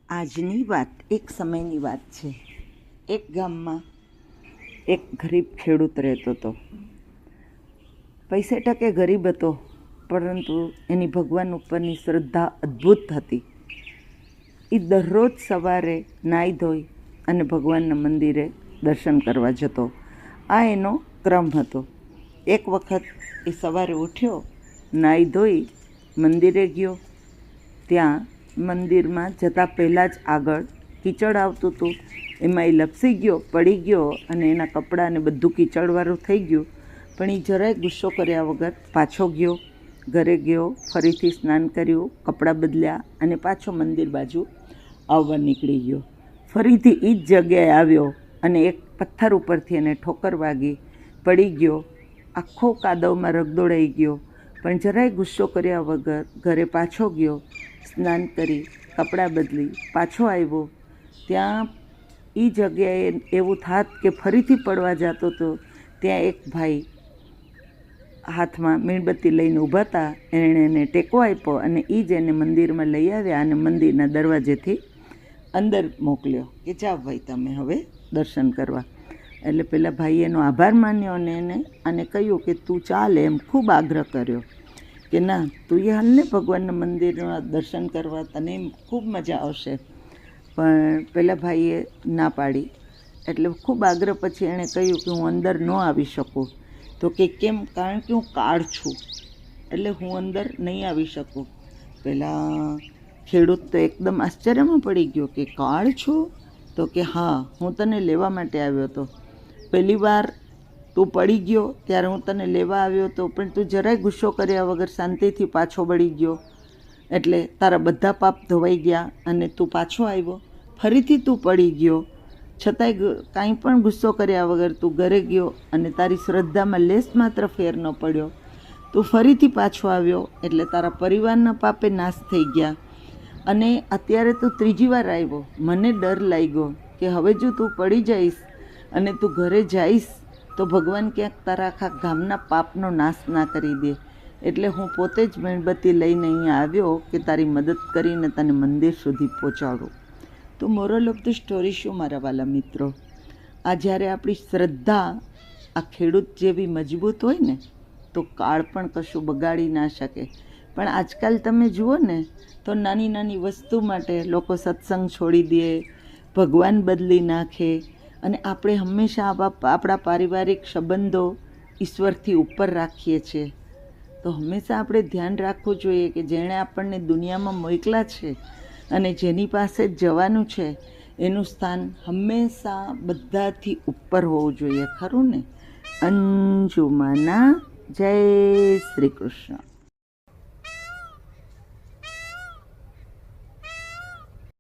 આજની વાત એક સમયની વાત છે. એક ગામમાં એક ગરીબ ખેડૂત રહેતો હતો. પૈસે ટકે ગરીબ હતો, પરંતુ એની ભગવાન ઉપરની શ્રદ્ધા અદ્ભુત હતી. એ દરરોજ સવારે નાહી ધોઈ અને ભગવાનના મંદિરે દર્શન કરવા જતો. આ એનો ક્રમ હતો. એક વખત એ સવારે ઉઠ્યો, નાહી ધોઈ મંદિરે ગયો. ત્યાં મંદિરમાં જતાં પહેલાં જ આગળ કીચડ આવતું હતું. એમાં એ લપસી ગયો, પડી ગયો અને એના કપડાને બધું કીચડવાળું થઈ ગયું. પણ એ જરાય ગુસ્સો કર્યા વગર પાછો ગયો. ઘરે ગયો, ફરીથી સ્નાન કર્યું, કપડાં બદલ્યા અને પાછો મંદિર બાજુ આવવા નીકળી ગયો. ફરીથી એ જ જગ્યાએ આવ્યો અને એક પથ્થર ઉપરથી એને ઠોકર વાગી, પડી ગયો. આખો કાદવમાં રગદોળાઈ ગયો, પણ જરાય ગુસ્સો કર્યા વગર ઘરે પાછો ગયો. સ્નાન કરી, કપડાં બદલી, પાછો આવ્યો. ત્યાં એ જગ્યાએ એવું થાત કે ફરીથી પડવા જતો હતો. ત્યાં એક ભાઈ હાથમાં મીણબત્તી લઈને ઊભા હતા. એણે એને ટેકો આપ્યો અને એ જ એને મંદિરમાં લઈ આવ્યા અને મંદિરના દરવાજેથી અંદર મોકલ્યો કે જાઓ ભાઈ, તમે હવે દર્શન કરવા. એટલે પેલા ભાઈએ એનો આભાર માન્યો અને એને આને કહ્યું કે તું ચાલે, એમ ખૂબ આગ્રહ કર્યો કે ના, તું એ હાલને ભગવાનના મંદિરમાં દર્શન કરવા, તને એમ ખૂબ મજા આવશે. પણ પેલા ભાઈએ ના પાડી. એટલે ખૂબ આગ્રહ પછી એણે કહ્યું કે હું અંદર ન આવી શકું. તો કે કેમ? કારણ કે હું કાળ છું, એટલે હું અંદર નહીં આવી શકું. પેલા ખેડૂત તો એકદમ આશ્ચર્યમાં પડી ગયો કે કાળ છું? તો કે હા, હું તને લેવા માટે આવ્યો હતો. પહેલી વાર તું પડી ગયો ત્યારે હું તને લેવા આવ્યો હતો, પણ તું જરાય ગુસ્સો કર્યા વગર શાંતિથી પાછો વળી ગયો. એટલે તારા બધા પાપ ધોવાઈ ગયા અને તું પાછો આવ્યો. ફરીથી તું પડી ગયો, છતાંય કાંઈ પણ ગુસ્સો કર્યા વગર તું ઘરે ગયો અને તારી શ્રદ્ધામાં લેશ માત્ર ફેર ન પડ્યો. તું ફરીથી પાછો આવ્યો, એટલે તારા પરિવારના પાપે નાશ થઈ ગયા. અને અત્યારે તું ત્રીજી વાર આવ્યો. મને ડર લાગ્યો કે હવે જો તું પડી જઈશ અને તું ઘરે જઈશ તો ભગવાન ક્યાંક તારા આખા ગામના પાપનો નાશ ના કરી દે. એટલે હું પોતે જ મીણબત્તી લઈને અહીંયા આવ્યો કે તારી મદદ કરીને તને મંદિર સુધી પહોંચાડું. તો મોરલ ઓફ ધ સ્ટોરી શું મારા વાલા મિત્રો? આ જ્યારે આપણી શ્રદ્ધા આ ખેડૂત જેવી મજબૂત હોય ને, તો કાળ પણ કશું બગાડી ના શકે. પણ આજકાલ તમે જુઓ ને, તો નાની નાની વસ્તુ માટે લોકો સત્સંગ છોડી દે, ભગવાન બદલી નાખે. અને આપણે હંમેશા આપણા પારિવારિક સંબંધો ઈશ્વરથી ઉપર રાખીએ છીએ. તો હંમેશા આપણે ધ્યાન રાખવું જોઈએ કે જેણે આપણને દુનિયામાં મોકલા છે અને જેની પાસે જ જવાનું છે, એનું સ્થાન હંમેશા બધાથી ઉપર હોવું જોઈએ. ખરું ને? અંજુમાના જય શ્રી કૃષ્ણ.